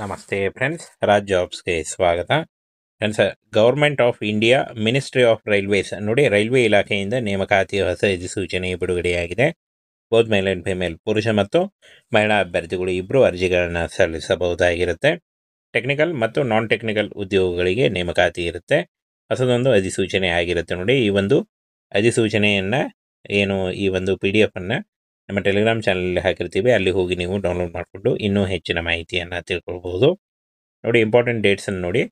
ನಮಸ್ತೆ ಫ್ರೆಂಡ್ಸ್, ರಾಜ್ ಜಾಬ್ಸ್ಗೆ ಸ್ವಾಗತ. Friends, government of India ministry of railways ನೋಡಿ, ರೈಲ್ವೆ ಇಲಾಖೆಯಿಂದ ನೇಮಕಾತಿಯ ಹೊಸ ಅಧಿಸೂಚನೆ ಬಿಡುಗಡೆಯಾಗಿದೆ. ಬೋತ್ ಮೇಲ್ ಆ್ಯಂಡ್ ಫಿಮೇಲ್, ಪುರುಷ ಮತ್ತು ಮಹಿಳಾ ಅಭ್ಯರ್ಥಿಗಳು ಇಬ್ಬರು ಅರ್ಜಿಗಳನ್ನು ಸಲ್ಲಿಸಬಹುದಾಗಿರುತ್ತೆ. ಟೆಕ್ನಿಕಲ್ ಮತ್ತು ನಾನ್ ಟೆಕ್ನಿಕಲ್ ಉದ್ಯೋಗಗಳಿಗೆ ನೇಮಕಾತಿ ಇರುತ್ತೆ. ಹೊಸದೊಂದು ಅಧಿಸೂಚನೆ ಆಗಿರುತ್ತೆ ನೋಡಿ. ಈ ಒಂದು ಅಧಿಸೂಚನೆಯನ್ನು ಈ ಒಂದು PDF ಅನ್ನು ನಮ್ಮ ಟೆಲಿಗ್ರಾಮ್ ಚಾನಲಲ್ಲಿ ಹಾಕಿರ್ತೀವಿ. ಅಲ್ಲಿ ಹೋಗಿ ನೀವು ಡೌನ್ಲೋಡ್ ಮಾಡಿಕೊಂಡು ಇನ್ನೂ ಹೆಚ್ಚಿನ ಮಾಹಿತಿಯನ್ನು ತಿಳ್ಕೊಳ್ಬಹುದು. ನೋಡಿ, ಇಂಪಾರ್ಟೆಂಟ್ ಡೇಟ್ಸನ್ನು ನೋಡಿ.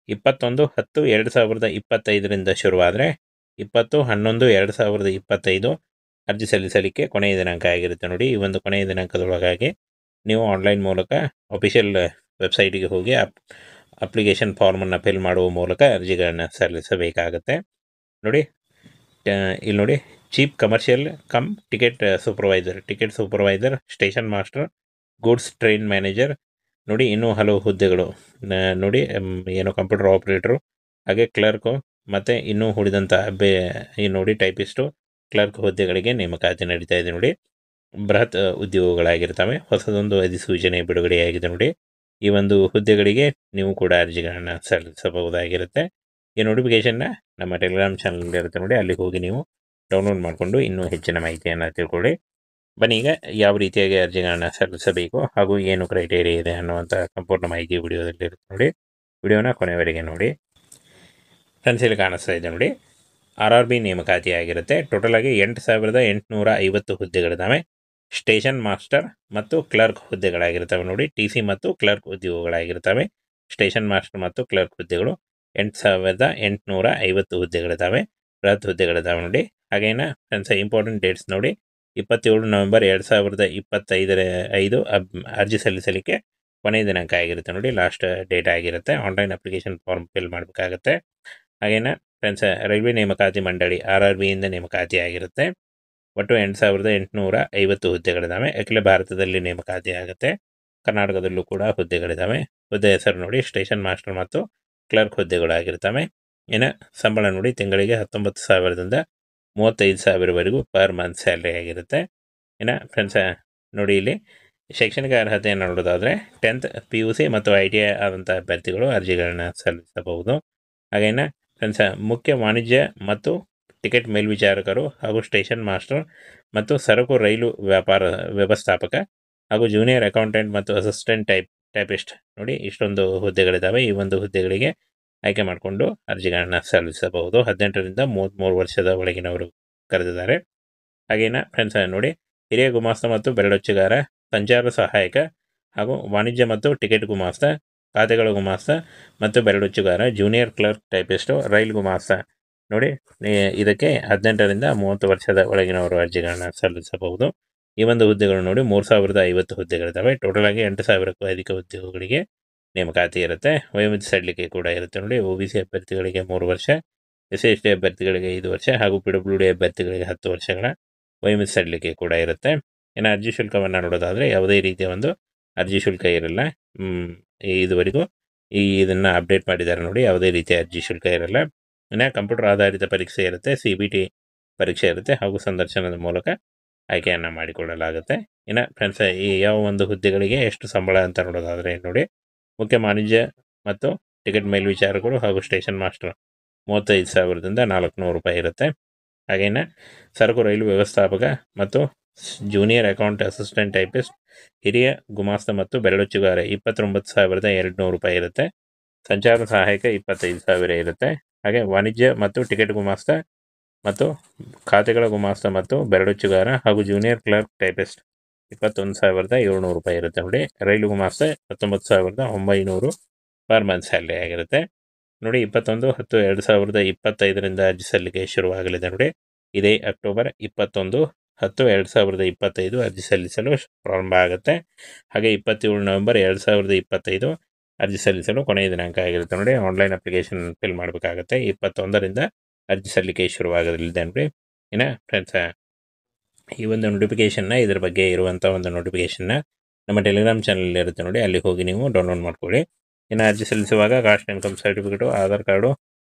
21/10/2025 ಶುರುವಾದರೆ 20/11/2025 ಅರ್ಜಿ ಸಲ್ಲಿಸಲಿಕ್ಕೆ ಕೊನೆಯ ದಿನಾಂಕ ಆಗಿರುತ್ತೆ ನೋಡಿ. ಈ ಒಂದು ಕೊನೆಯ ದಿನಾಂಕದೊಳಗಾಗಿ ನೀವು ಆನ್ಲೈನ್ ಮೂಲಕ ಅಫಿಷಿಯಲ್ ವೆಬ್ಸೈಟಿಗೆ ಹೋಗಿ ಅಪ್ಲಿಕೇಶನ್ ಫಾರ್ಮನ್ನು ಫಿಲ್ ಮಾಡುವ ಮೂಲಕ ಅರ್ಜಿಗಳನ್ನು ಸಲ್ಲಿಸಬೇಕಾಗತ್ತೆ ನೋಡಿ. ಇಲ್ಲಿ ನೋಡಿ, chief commercial come ticket supervisor, station master, goods train manager ನೋಡಿ. ಇನ್ನೂ ಹಲವು ಹುದ್ದೆಗಳು ನೋಡಿ, ಕಂಪ್ಯೂಟರ್ ಆಪ್ರೇಟರು, ಹಾಗೆ ಕ್ಲರ್ಕು ಮತ್ತು ಇನ್ನೂ ಉಳಿದಂಥ ನೋಡಿ ಟೈಪಿಸ್ಟು, ಕ್ಲರ್ಕ್ ಹುದ್ದೆಗಳಿಗೆ ನೇಮಕಾತಿ ನಡೀತಾ ಇದೆ ನೋಡಿ. ಬೃಹತ್ ಉದ್ಯೋಗಗಳಾಗಿರ್ತವೆ. ಹೊಸದೊಂದು ಅಧಿಸೂಚನೆ ಬಿಡುಗಡೆಯಾಗಿದೆ ನೋಡಿ. ಈ ಒಂದು ಹುದ್ದೆಗಳಿಗೆ ನೀವು ಕೂಡ ಅರ್ಜಿಗಳನ್ನು ಸಲ್ಲಿಸಬಹುದಾಗಿರುತ್ತೆ. ಈ ನೋಟಿಫಿಕೇಷನ್ನ ನಮ್ಮ ಟೆಲಿಗ್ರಾಮ್ ಚಾನಲ್ ಇರುತ್ತೆ ನೋಡಿ, ಅಲ್ಲಿ ಹೋಗಿ ನೀವು ಡೌನ್ಲೋಡ್ ಮಾಡಿಕೊಂಡು ಇನ್ನೂ ಹೆಚ್ಚಿನ ಮಾಹಿತಿಯನ್ನು ತಿಳ್ಕೊಳ್ಳಿ. ಬನ್ನಿ, ಈಗ ಯಾವ ರೀತಿಯಾಗಿ ಅರ್ಜಿಗಳನ್ನು ಸಲ್ಲಿಸಬೇಕು ಹಾಗೂ ಏನು ಕ್ರೈಟೇರಿಯಾ ಇದೆ ಅನ್ನುವಂಥ ಸಂಪೂರ್ಣ ಮಾಹಿತಿ ವಿಡಿಯೋದಲ್ಲಿ ಇರುತ್ತೆ ನೋಡಿ. ವಿಡಿಯೋನ ಕೊನೆಯವರೆಗೆ ನೋಡಿ. ಫ್ರೆಂಡ್ಸ್, ಇಲ್ಲಿ ಕಾಣಿಸ್ತಾ ಇದೆ ನೋಡಿ, RRB ನೇಮಕಾತಿ ಆಗಿರುತ್ತೆ. ಟೋಟಲ್ ಆಗಿ 8,850 ಹುದ್ದೆಗಳಿದ್ದಾವೆ. ಸ್ಟೇಷನ್ ಮಾಸ್ಟರ್ ಮತ್ತು ಕ್ಲರ್ಕ್ ಹುದ್ದೆಗಳಾಗಿರ್ತವೆ ನೋಡಿ. TC ಮತ್ತು ಕ್ಲರ್ಕ್ ಉದ್ಯೋಗಗಳಾಗಿರ್ತವೆ. ಸ್ಟೇಷನ್ ಮಾಸ್ಟರ್ ಮತ್ತು ಕ್ಲರ್ಕ್ ಹುದ್ದೆಗಳು 8,850 ಹುದ್ದೆಗಳಿದ್ದಾವೆ. ಬೃಹತ್ ಹುದ್ದೆಗಳಿದ್ದಾವೆ ನೋಡಿ. ಹಾಗೇನ ಫ್ರೆಂಡ್ಸ್, ಇಂಪಾರ್ಟೆಂಟ್ ಡೇಟ್ಸ್ ನೋಡಿ. 27 ನವೆಂಬರ್ 2025 ಅರ್ಜಿ ಸಲ್ಲಿಸಲಿಕ್ಕೆ ಕೊನೆಯ ದಿನಾಂಕ ಆಗಿರುತ್ತೆ ನೋಡಿ. ಲಾಸ್ಟ್ ಡೇಟ್ ಆಗಿರುತ್ತೆ. ಆನ್ಲೈನ್ ಅಪ್ಲಿಕೇಶನ್ ಫಾರ್ಮ್ ಫಿಲ್ ಮಾಡಬೇಕಾಗುತ್ತೆ. ಹಾಗೇನ ಫ್ರೆಂಡ್ಸ್, ರೈಲ್ವೆ ನೇಮಕಾತಿ ಮಂಡಳಿ RRBಯಿಂದ ನೇಮಕಾತಿ ಆಗಿರುತ್ತೆ. ಒಟ್ಟು 8,850 ಹುದ್ದೆಗಳಿದ್ದಾವೆ. ಅಖಿಲ ಭಾರತದಲ್ಲಿ ನೇಮಕಾತಿ ಆಗುತ್ತೆ. ಕರ್ನಾಟಕದಲ್ಲೂ ಕೂಡ ಹುದ್ದೆಗಳಿದ್ದಾವೆ. ಹುದ್ದೆ ಹೆಸರು ನೋಡಿ, ಸ್ಟೇಷನ್ ಮಾಸ್ಟರ್ ಮತ್ತು ಕ್ಲರ್ಕ್ ಹುದ್ದೆಗಳಾಗಿರ್ತವೆ. ಸಂಬಳ ನೋಡಿ, ತಿಂಗಳಿಗೆ 19,000ದಿಂದ 35,000ವರೆಗೂ ಪರ್ ಮಂತ್ ಸ್ಯಾಲ್ರಿ ಆಗಿರುತ್ತೆ. ಫ್ರೆಂಡ್ಸ್ ನೋಡಿ, ಇಲ್ಲಿ ಶೈಕ್ಷಣಿಕ ಅರ್ಹತೆಯನ್ನು ನೋಡೋದಾದರೆ 10th PUC ಮತ್ತು ITI ಆದಂಥ ಅಭ್ಯರ್ಥಿಗಳು ಅರ್ಜಿಗಳನ್ನು ಸಲ್ಲಿಸಬಹುದು. ಹಾಗೇನ ಫ್ರೆಂಡ್ಸ್, ಮುಖ್ಯ ವಾಣಿಜ್ಯ ಮತ್ತು ಟಿಕೆಟ್ ಮೇಲ್ವಿಚಾರಕರು ಹಾಗೂ ಸ್ಟೇಷನ್ ಮಾಸ್ಟರ್ ಮತ್ತು ಸರಕು ರೈಲು ವ್ಯಾಪಾರ ವ್ಯವಸ್ಥಾಪಕ ಹಾಗೂ ಜೂನಿಯರ್ ಅಕೌಂಟೆಂಟ್ ಮತ್ತು ಅಸಿಸ್ಟೆಂಟ್ ಟೈಪಿಸ್ಟ್ ನೋಡಿ, ಇಷ್ಟೊಂದು ಹುದ್ದೆಗಳಿದ್ದಾವೆ. ಈ ಒಂದು ಹುದ್ದೆಗಳಿಗೆ ಆಯ್ಕೆ ಮಾಡಿಕೊಂಡು ಅರ್ಜಿಗಳನ್ನು ಸಲ್ಲಿಸಬಹುದು. 18ರಿಂದ 33 ವರ್ಷದ ಒಳಗಿನವರು ಕರೆದಿದ್ದಾರೆ. ಹಾಗೇನ ಫ್ರೆಂಡ್ಸ್ ನೋಡಿ, ಹಿರಿಯ ಗುಮಾಸ್ತ ಮತ್ತು ಬೆರಳಚ್ಚುಗಾರ, ಸಂಚಾರ ಸಹಾಯಕ ಹಾಗೂ ವಾಣಿಜ್ಯ ಮತ್ತು ಟಿಕೆಟ್ ಗುಮಾಸ್ತ, ಖಾತೆಗಳ ಗುಮಾಸ್ತ ಮತ್ತು ಬೆರಳಚ್ಚುಗಾರ, ಜೂನಿಯರ್ ಕ್ಲರ್ಕ್ ಟೈಪಿಸ್ಟು, ರೈಲ್ ಗುಮಾಸ್ತ ನೋಡಿ. ಇದಕ್ಕೆ 18ರಿಂದ 30 ವರ್ಷದ ಒಳಗಿನವರು ಅರ್ಜಿಗಳನ್ನು ಸಲ್ಲಿಸಬಹುದು. ಈ ಒಂದು ಹುದ್ದೆಗಳು ನೋಡಿ 3,050 ಹುದ್ದೆಗಳಿದ್ದಾವೆ. ಟೋಟಲ್ ಆಗಿ 8,000ಕ್ಕೂ ಅಧಿಕ ಉದ್ಯೋಗಗಳಿಗೆ ನೇಮಕಾತಿ ಇರುತ್ತೆ. ವಯೋಮಿತಿ ಸಡಿಲಿಕೆ ಕೂಡ ಇರುತ್ತೆ ನೋಡಿ. OBC ಅಭ್ಯರ್ಥಿಗಳಿಗೆ 3 ವರ್ಷ, SC/ST ಅಭ್ಯರ್ಥಿಗಳಿಗೆ 5 ವರ್ಷ ಹಾಗೂ PWD ಅಭ್ಯರ್ಥಿಗಳಿಗೆ 10 ವರ್ಷಗಳ ವಯೋಮಿತಿ ಸಡಿಲಿಕೆ ಕೂಡ ಇರುತ್ತೆ. ಅರ್ಜಿ ಶುಲ್ಕವನ್ನು ನೋಡೋದಾದರೆ ಯಾವುದೇ ರೀತಿಯ ಒಂದು ಅರ್ಜಿ ಶುಲ್ಕ ಇರಲ್ಲ. ಇದುವರೆಗೂ ಇದನ್ನು ಅಪ್ಡೇಟ್ ಮಾಡಿದ್ದಾರೆ ನೋಡಿ. ಯಾವುದೇ ರೀತಿಯ ಅರ್ಜಿ ಶುಲ್ಕ ಇರಲ್ಲ. ಕಂಪ್ಯೂಟರ್ ಆಧಾರಿತ ಪರೀಕ್ಷೆ ಇರುತ್ತೆ, CBT ಪರೀಕ್ಷೆ ಇರುತ್ತೆ ಹಾಗೂ ಸಂದರ್ಶನದ ಮೂಲಕ ಆಯ್ಕೆಯನ್ನು ಮಾಡಿಕೊಳ್ಳಲಾಗುತ್ತೆ. ಫ್ರೆಂಡ್ಸ್, ಈ ಯಾವ ಒಂದು ಹುದ್ದೆಗಳಿಗೆ ಎಷ್ಟು ಸಂಬಳ ಅಂತ ನೋಡೋದಾದರೆ ನೋಡಿ, ಮುಖ್ಯ ವಾಣಿಜ್ಯ ಮತ್ತು ಟಿಕೆಟ್ ಮೇಲ್ವಿಚಾರಕರು ಹಾಗೂ ಸ್ಟೇಷನ್ ಮಾಸ್ಟರ್ 35,000ದಿಂದ 400 ರೂಪಾಯಿ ಇರುತ್ತೆ. ಹಾಗೇನ ಸರಕು ರೈಲು ವ್ಯವಸ್ಥಾಪಕ ಮತ್ತು ಜೂನಿಯರ್ ಅಕೌಂಟ್ ಅಸಿಸ್ಟೆಂಟ್ ಟೈಪಿಸ್ಟ್, ಹಿರಿಯ ಗುಮಾಸ್ತ ಮತ್ತು ಬೆರಳಚ್ಚುಗಾರ 29,200 ರೂಪಾಯಿ ಇರುತ್ತೆ. ಸಂಚಾರ ಸಹಾಯಕ 25,000 ಇರುತ್ತೆ. ಹಾಗೆ ವಾಣಿಜ್ಯ ಮತ್ತು ಟಿಕೆಟ್ ಗುಮಾಸ್ತ ಮತ್ತು ಖಾತೆಗಳ ಗುಮಾಸ್ತ ಮತ್ತು ಬೆರಳಚ್ಚುಗಾರ ಹಾಗೂ ಜೂನಿಯರ್ ಕ್ಲರ್ಕ್ ಟೈಪಿಸ್ಟ್ 21,700 ರೂಪಾಯಿ ಇರುತ್ತೆ ನೋಡಿ. ರೈಲು ಗುಮಾಸ್ತ 19,900 ಪರ್ ಮಂತ್ ಸ್ಯಾಲ್ರಿ ಆಗಿರುತ್ತೆ ನೋಡಿ. 21/10/2025 ಅರ್ಜಿ ಸಲ್ಲಿಕೆ ಶುರುವಾಗಲಿದೆ ನೋಡಿ. ಇದೇ ಅಕ್ಟೋಬರ್ 21/10/2025 ಅರ್ಜಿ ಸಲ್ಲಿಸಲು ಪ್ರಾರಂಭ ಆಗುತ್ತೆ. ಹಾಗೆ 27 ನವೆಂಬರ್ 2025 ಅರ್ಜಿ ಸಲ್ಲಿಸಲು ಕೊನೆಯ ದಿನಾಂಕ ಆಗಿರುತ್ತೆ ನೋಡಿ. ಆನ್ಲೈನ್ ಅಪ್ಲಿಕೇಶನ್ ಫಿಲ್ ಮಾಡಬೇಕಾಗುತ್ತೆ. 21ರಿಂದ ಅರ್ಜಿ ಸಲ್ಲಿಕೆ ಶುರುವಾಗಲಿದೆ ನೋಡಿ. ಫ್ರೆಂಡ್ಸ್, ಈ ಒಂದು ನೋಟಿಫಿಕೇಷನ್ನ, ಇದರ ಬಗ್ಗೆ ಇರುವಂಥ ಒಂದು ನೋಟಿಫಿಕೇಷನ್ನ ನಮ್ಮ ಟೆಲಿಗ್ರಾಮ್ ಚಾನಲ್ ಇರುತ್ತೆ ನೋಡಿ, ಅಲ್ಲಿ ಹೋಗಿ ನೀವು ಡೌನ್ಲೋಡ್ ಮಾಡ್ಕೊಳ್ಳಿ. ಅರ್ಜಿ ಸಲ್ಲಿಸುವಾಗ caste income certificate, Aadhaar card,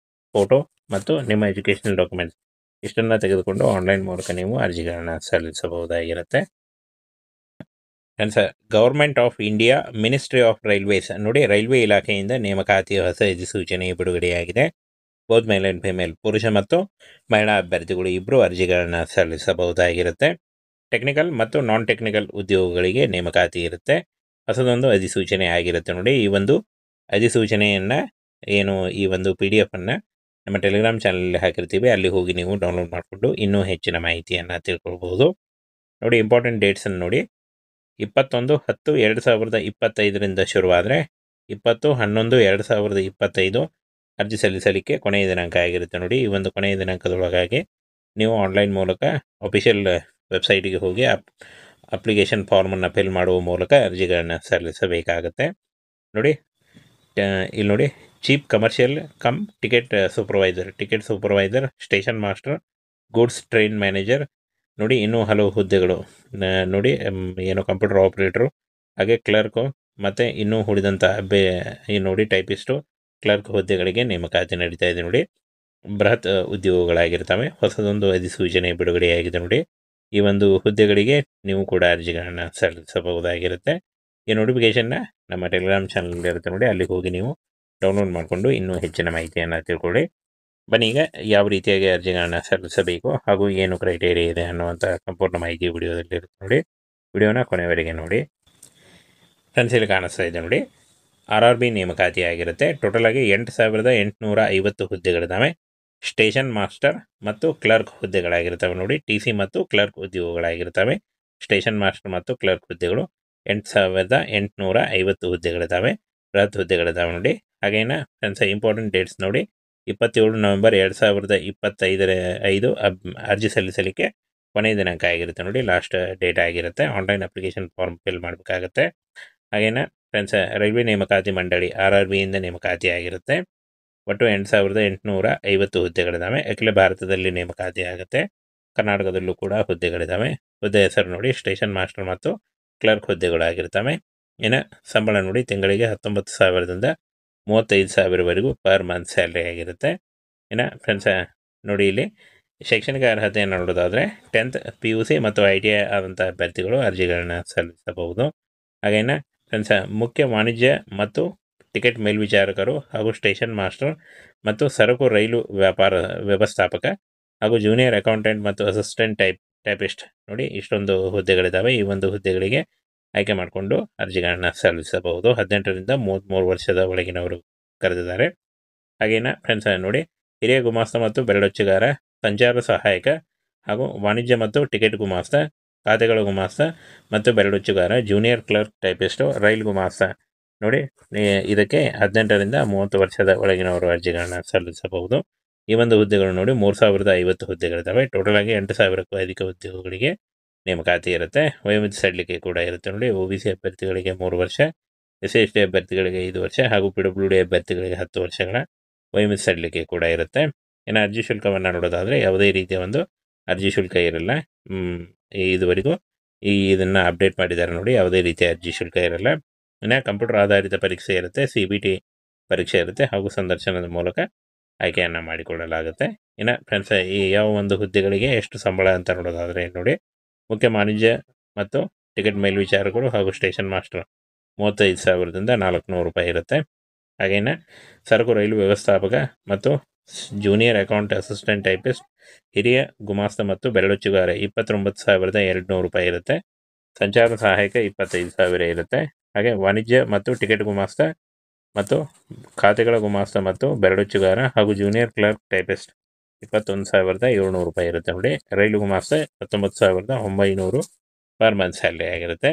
photo ಮತ್ತು ನಿಮ್ಮ ಎಜುಕೇಷನಲ್ ಡಾಕ್ಯುಮೆಂಟ್ಸ್ ಇಷ್ಟನ್ನು ತೆಗೆದುಕೊಂಡು ಆನ್ಲೈನ್ ಮೂಲಕ ನೀವು ಅರ್ಜಿಗಳನ್ನು ಸಲ್ಲಿಸಬಹುದಾಗಿರುತ್ತೆ. Friends, government of India ministry of railways ನೋಡಿ, ರೈಲ್ವೆ ಇಲಾಖೆಯಿಂದ ನೇಮಕಾತಿಯ ಹೊಸ ಅಧಿಸೂಚನೆ ಬಿಡುಗಡೆಯಾಗಿದೆ. ಬೋತ್ ಮೇಲ್ ಆ್ಯಂಡ್ ಫಿಮೇಲ್, ಪುರುಷ ಮತ್ತು ಮಹಿಳಾ ಅಭ್ಯರ್ಥಿಗಳು ಇಬ್ಬರು ಅರ್ಜಿಗಳನ್ನು ಸಲ್ಲಿಸಬಹುದಾಗಿರುತ್ತೆ. ಟೆಕ್ನಿಕಲ್ ಮತ್ತು ನಾನ್ ಟೆಕ್ನಿಕಲ್ ಉದ್ಯೋಗಗಳಿಗೆ ನೇಮಕಾತಿ ಇರುತ್ತೆ. ಹೊಸದೊಂದು ಅಧಿಸೂಚನೆ ಆಗಿರುತ್ತೆ ನೋಡಿ. ಈ ಒಂದು ಅಧಿಸೂಚನೆಯನ್ನು ಈ ಒಂದು PDF ಅನ್ನು ನಮ್ಮ ಟೆಲಿಗ್ರಾಮ್ ಚಾನಲಲ್ಲಿ ಹಾಕಿರ್ತೀವಿ, ಅಲ್ಲಿ ಹೋಗಿ ನೀವು ಡೌನ್ಲೋಡ್ ಮಾಡಿಕೊಂಡು ಇನ್ನೂ ಹೆಚ್ಚಿನ ಮಾಹಿತಿಯನ್ನು ತಿಳ್ಕೊಳ್ಬಹುದು. ನೋಡಿ, ಇಂಪಾರ್ಟೆಂಟ್ ಡೇಟ್ಸನ್ನು ನೋಡಿ. 21/10/2025 ಶುರುವಾದರೆ 20/11/2025 ಅರ್ಜಿ ಸಲ್ಲಿಸಲಿಕ್ಕೆ ಕೊನೆಯ ದಿನಾಂಕ ಆಗಿರುತ್ತೆ ನೋಡಿ. ಈ ಒಂದು ಕೊನೆಯ ದಿನಾಂಕದೊಳಗಾಗಿ ನೀವು ಆನ್ಲೈನ್ ಮೂಲಕ ಅಫಿಷಿಯಲ್ ವೆಬ್ಸೈಟಿಗೆ ಹೋಗಿ ಅಪ್ಲಿಕೇಶನ್ ಫಾರ್ಮನ್ನು ಫಿಲ್ ಮಾಡುವ ಮೂಲಕ ಅರ್ಜಿಗಳನ್ನು ಸಲ್ಲಿಸಬೇಕಾಗತ್ತೆ ನೋಡಿ. ಇಲ್ಲಿ ನೋಡಿ, chief commercial come ticket supervisor, station master, goods train manager ನೋಡಿ. ಇನ್ನೂ ಹಲವು ಹುದ್ದೆಗಳು ನೋಡಿ, ಕಂಪ್ಯೂಟರ್ ಆಪರೇಟರು, ಹಾಗೆ ಕ್ಲರ್ಕು ಮತ್ತು ಇನ್ನೂ ಉಳಿದಂಥ ನೋಡಿ ಟೈಪಿಸ್ಟು, ಕ್ಲರ್ಕ್ ಹುದ್ದೆಗಳಿಗೆ ನೇಮಕಾತಿ ನಡೀತಾ ಇದೆ ನೋಡಿ. ಬೃಹತ್ ಉದ್ಯೋಗಗಳಾಗಿರ್ತವೆ. ಹೊಸದೊಂದು ಅಧಿಸೂಚನೆ ಬಿಡುಗಡೆಯಾಗಿದೆ ನೋಡಿ. ಈ ಒಂದು ಹುದ್ದೆಗಳಿಗೆ ನೀವು ಕೂಡ ಅರ್ಜಿಗಳನ್ನು ಸಲ್ಲಿಸಬಹುದಾಗಿರುತ್ತೆ. ಈ ನೋಟಿಫಿಕೇಷನ್ನ ನಮ್ಮ ಟೆಲಿಗ್ರಾಮ್ ಚಾನಲ್ ಇರುತ್ತೆ ನೋಡಿ, ಅಲ್ಲಿ ಹೋಗಿ ನೀವು ಡೌನ್ಲೋಡ್ ಮಾಡಿಕೊಂಡು ಇನ್ನೂ ಹೆಚ್ಚಿನ ಮಾಹಿತಿಯನ್ನು ತಿಳ್ಕೊಳ್ಳಿ. ಬನ್ನಿ, ಈಗ ಯಾವ ರೀತಿಯಾಗಿ ಅರ್ಜಿಗಳನ್ನು ಸಲ್ಲಿಸಬೇಕು ಹಾಗೂ ಏನು ಕ್ರೈಟೇರಿಯಾ ಇದೆ ಅನ್ನುವಂಥ ಸಂಪೂರ್ಣ ಮಾಹಿತಿ ವಿಡಿಯೋದಲ್ಲಿ ಇರುತ್ತೆ ನೋಡಿ. ವಿಡಿಯೋನ ಕೊನೆಯವರೆಗೆ ನೋಡಿ. ಫ್ರೆಂಡ್ಸ್, ಇಲ್ಲಿ ಕಾಣಿಸ್ತಾ ಇದೆ ನೋಡಿ, RRB ನೇಮಕಾತಿ ಆಗಿರುತ್ತೆ. ಟೋಟಲ್ ಆಗಿ 8,850 ಹುದ್ದೆಗಳಿದ್ದಾವೆ. ಸ್ಟೇಷನ್ ಮಾಸ್ಟರ್ ಮತ್ತು ಕ್ಲರ್ಕ್ ಹುದ್ದೆಗಳಾಗಿರ್ತವೆ ನೋಡಿ. TC ಮತ್ತು ಕ್ಲರ್ಕ್ ಉದ್ಯೋಗಗಳಾಗಿರ್ತವೆ. ಸ್ಟೇಷನ್ ಮಾಸ್ಟರ್ ಮತ್ತು ಕ್ಲರ್ಕ್ ಹುದ್ದೆಗಳು 8,850 ಹುದ್ದೆಗಳಿದ್ದಾವೆ. ಬೃಹತ್ ಹುದ್ದೆಗಳಿದ್ದಾವೆ ನೋಡಿ. ಹಾಗೇನ ಫ್ರೆಂಡ್ಸ್, ಇಂಪಾರ್ಟೆಂಟ್ ಡೇಟ್ಸ್ ನೋಡಿ. 27 ನವೆಂಬರ್ 2025 ಅರ್ಜಿ ಸಲ್ಲಿಸಲಿಕ್ಕೆ ಕೊನೆಯ ದಿನಾಂಕ ಆಗಿರುತ್ತೆ ನೋಡಿ. ಲಾಸ್ಟ್ ಡೇಟ್ ಆಗಿರುತ್ತೆ. ಆನ್ಲೈನ್ ಅಪ್ಲಿಕೇಶನ್ ಫಾರ್ಮ್ ಫಿಲ್ ಮಾಡಬೇಕಾಗತ್ತೆ. ಹಾಗೇನ ಫ್ರೆಂಡ್ಸ್, ರೈಲ್ವೆ ನೇಮಕಾತಿ ಮಂಡಳಿ RRBಯಿಂದ ನೇಮಕಾತಿ ಆಗಿರುತ್ತೆ. ಒಟ್ಟು 8,850 ಹುದ್ದೆಗಳಿದ್ದಾವೆ. ಅಖಿಲ ಭಾರತದಲ್ಲಿ ನೇಮಕಾತಿ ಆಗುತ್ತೆ. ಕರ್ನಾಟಕದಲ್ಲೂ ಕೂಡ ಹುದ್ದೆಗಳಿದ್ದಾವೆ. ಹುದ್ದೆ ಹೆಸರು ನೋಡಿ, ಸ್ಟೇಷನ್ ಮಾಸ್ಟರ್ ಮತ್ತು ಕ್ಲರ್ಕ್ ಹುದ್ದೆಗಳಾಗಿರ್ತವೆ. ಸಂಬಳ ನೋಡಿ, ತಿಂಗಳಿಗೆ 19,000ದಿಂದ 35,000ವರೆಗೂ ಪರ್ ಮಂತ್ ಸ್ಯಾಲ್ರಿ ಆಗಿರುತ್ತೆ. ಫ್ರೆಂಡ್ಸ್ ನೋಡಿ, ಇಲ್ಲಿ ಶೈಕ್ಷಣಿಕ ಅರ್ಹತೆಯನ್ನು ನೋಡೋದಾದರೆ 10th PUC ಮತ್ತು ITI ಆದಂಥ ಅಭ್ಯರ್ಥಿಗಳು ಅರ್ಜಿಗಳನ್ನು ಸಲ್ಲಿಸಬಹುದು. ಹಾಗೇನ ಫ್ರೆಂಡ್ಸ್, ಮುಖ್ಯ ವಾಣಿಜ್ಯ ಮತ್ತು ಟಿಕೆಟ್ ಮೇಲ್ವಿಚಾರಕರು ಹಾಗೂ ಸ್ಟೇಷನ್ ಮಾಸ್ಟರ್ ಮತ್ತು ಸರಕು ರೈಲು ವ್ಯಾಪಾರ ವ್ಯವಸ್ಥಾಪಕ ಹಾಗೂ ಜೂನಿಯರ್ ಅಕೌಂಟೆಂಟ್ ಮತ್ತು ಅಸಿಸ್ಟೆಂಟ್ ಟೈಪಿಸ್ಟ್ ನೋಡಿ, ಇಷ್ಟೊಂದು ಹುದ್ದೆಗಳಿದ್ದಾವೆ. ಈ ಒಂದು ಹುದ್ದೆಗಳಿಗೆ ಆಯ್ಕೆ ಮಾಡಿಕೊಂಡು ಅರ್ಜಿಗಳನ್ನು ಸಲ್ಲಿಸಬಹುದು. 18ರಿಂದ 33 ವರ್ಷದ ಒಳಗಿನವರು ಕರೆದಿದ್ದಾರೆ. ಹಾಗೇನ ಫ್ರೆಂಡ್ಸ್ ನೋಡಿ, ಹಿರಿಯ ಗುಮಾಸ್ತ ಮತ್ತು ಬೆರಳಚ್ಚುಗಾರ, ಸಂಚಾರ ಸಹಾಯಕ ಹಾಗೂ ವಾಣಿಜ್ಯ ಮತ್ತು ಟಿಕೆಟ್ ಗುಮಾಸ್ತ, ಖಾತೆಗಳ ಗುಮಾಸ್ತ ಮತ್ತು ಬೆರಳಚ್ಚುಗಾರ, ಜೂನಿಯರ್ ಕ್ಲರ್ಕ್ ಟೈಪಿಸ್ಟು, ರೈಲ್ ಗುಮಾಸ್ತ ನೋಡಿ. ಇದಕ್ಕೆ 18ರಿಂದ 30 ವರ್ಷದ ಒಳಗಿನವರು ಅರ್ಜಿಗಳನ್ನು ಸಲ್ಲಿಸಬಹುದು. ಈ ಒಂದು ಹುದ್ದೆಗಳು ನೋಡಿ 3,050 ಹುದ್ದೆಗಳಿದ್ದಾವೆ. ಟೋಟಲ್ ಆಗಿ 8,000ಕ್ಕೂ ಅಧಿಕ ಉದ್ಯೋಗಗಳಿಗೆ ನೇಮಕಾತಿ ಇರುತ್ತೆ. ವಯೋಮಿತಿ ಸಡಿಲಿಕೆ ಕೂಡ ಇರುತ್ತೆ ನೋಡಿ. OBC ಅಭ್ಯರ್ಥಿಗಳಿಗೆ 3 ವರ್ಷ, SC/ST ಅಭ್ಯರ್ಥಿಗಳಿಗೆ 5 ವರ್ಷ ಹಾಗೂ PWD ಅಭ್ಯರ್ಥಿಗಳಿಗೆ 10 ವರ್ಷಗಳ ವಯೋಮಿತಿ ಸಡಿಲಿಕೆ ಕೂಡ ಇರುತ್ತೆ. ಅರ್ಜಿ ಶುಲ್ಕವನ್ನು ನೋಡೋದಾದರೆ ಯಾವುದೇ ರೀತಿಯ ಒಂದು ಅರ್ಜಿ ಶುಲ್ಕ ಇರಲ್ಲ. ಇದುವರೆಗೂ ಇದನ್ನು ಅಪ್ಡೇಟ್ ಮಾಡಿದ್ದಾರೆ ನೋಡಿ. ಯಾವುದೇ ರೀತಿಯ ಅರ್ಜಿ ಶುಲ್ಕ ಇರಲ್ಲ. ಕಂಪ್ಯೂಟರ್ ಆಧಾರಿತ ಪರೀಕ್ಷೆ ಇರುತ್ತೆ, CBT ಪರೀಕ್ಷೆ ಇರುತ್ತೆ ಹಾಗೂ ಸಂದರ್ಶನದ ಮೂಲಕ ಆಯ್ಕೆಯನ್ನು ಮಾಡಿಕೊಳ್ಳಲಾಗುತ್ತೆ. ಫ್ರೆಂಡ್ಸ್, ಈ ಯಾವ ಒಂದು ಹುದ್ದೆಗಳಿಗೆ ಎಷ್ಟು ಸಂಬಳ ಅಂತ ನೋಡೋದಾದರೆ ನೋಡಿ, ಮುಖ್ಯ ವಾಣಿಜ್ಯ ಮತ್ತು ಟಿಕೆಟ್ ಮೇಲ್ವಿಚಾರಕರು ಹಾಗೂ ಸ್ಟೇಷನ್ ಮಾಸ್ಟರ್ 35,000ದಿಂದ 400 ರೂಪಾಯಿ ಇರುತ್ತೆ. ಹಾಗೇನ ಸರಕು ರೈಲು ವ್ಯವಸ್ಥಾಪಕ ಮತ್ತು ಜೂನಿಯರ್ ಅಕೌಂಟ್ ಅಸಿಸ್ಟೆಂಟ್ ಟೈಪಿಸ್ಟ್, ಹಿರಿಯ ಗುಮಾಸ್ತ ಮತ್ತು ಬೆರಳಚ್ಚುಗಾರ 29,200 ರೂಪಾಯಿ ಇರುತ್ತೆ. ಸಂಚಾರ ಸಹಾಯಕ 25,000 ಇರುತ್ತೆ. ಹಾಗೆ ವಾಣಿಜ್ಯ ಮತ್ತು ಟಿಕೆಟ್ ಗುಮಾಸ್ತ ಮತ್ತು ಖಾತೆಗಳ ಗುಮಾಸ್ತ ಮತ್ತು ಬೆರಳಚ್ಚುಗಾರ ಹಾಗೂ ಜೂನಿಯರ್ ಕ್ಲರ್ಕ್ ಟೈಪಿಸ್ಟ್ 21,700 ರೂಪಾಯಿ ಇರುತ್ತೆ ನೋಡಿ. ರೈಲು ಗುಮಾಸ್ತ 19,900 ಪರ್ ಮಂತ್ ಸ್ಯಾಲ್ರಿ ಆಗಿರುತ್ತೆ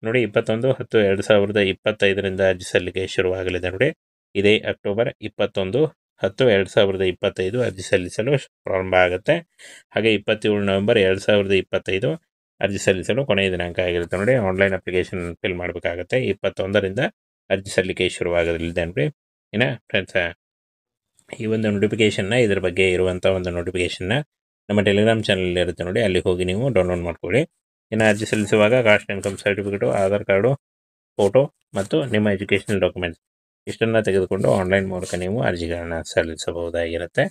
ನೋಡಿ. 21/10/2025 ಅರ್ಜಿ ಸಲ್ಲಿಕೆ ಶುರುವಾಗಲಿದೆ ನೋಡಿ. ಇದೇ ಅಕ್ಟೋಬರ್ 21/10/2025 ಅರ್ಜಿ ಸಲ್ಲಿಸಲು ಪ್ರಾರಂಭ ಆಗುತ್ತೆ. ಹಾಗೆ 27 ನವೆಂಬರ್ 2025 ಅರ್ಜಿ ಸಲ್ಲಿಸಲು ಕೊನೆಯ ದಿನಾಂಕ ಆಗಿರುತ್ತೆ ನೋಡಿ. ಆನ್ಲೈನ್ ಅಪ್ಲಿಕೇಶನ್ ಫಿಲ್ ಮಾಡಬೇಕಾಗುತ್ತೆ. 21ರಿಂದ ಅರ್ಜಿ ಸಲ್ಲಿಕೆ ಶುರುವಾಗಲಿದೆ ನೋಡಿ. ಫ್ರೆಂಡ್ಸ್, ಈ ಒಂದು ನೋಟಿಫಿಕೇಷನ್ನ, ಇದ್ರ ಬಗ್ಗೆ ಇರುವಂಥ ಒಂದು ನೋಟಿಫಿಕೇಷನ್ನ ನಮ್ಮ ಟೆಲಿಗ್ರಾಮ್ ಚಾನಲ್ ಇರುತ್ತೆ ನೋಡಿ, ಅಲ್ಲಿ ಹೋಗಿ ನೀವು ಡೌನ್ಲೋಡ್ ಮಾಡ್ಕೊಳ್ಳಿ. ಅರ್ಜಿ ಸಲ್ಲಿಸುವಾಗ caste income certificate, Aadhaar card, photo ಮತ್ತು ನಿಮ್ಮ ಎಜುಕೇಷನಲ್ ಡಾಕ್ಯುಮೆಂಟ್ಸ್ ಇಷ್ಟನ್ನು ತೆಗೆದುಕೊಂಡು ಆನ್ಲೈನ್ ಮೂಲಕ ನೀವು ಅರ್ಜಿಗಳನ್ನು ಸಲ್ಲಿಸಬಹುದಾಗಿರುತ್ತೆ.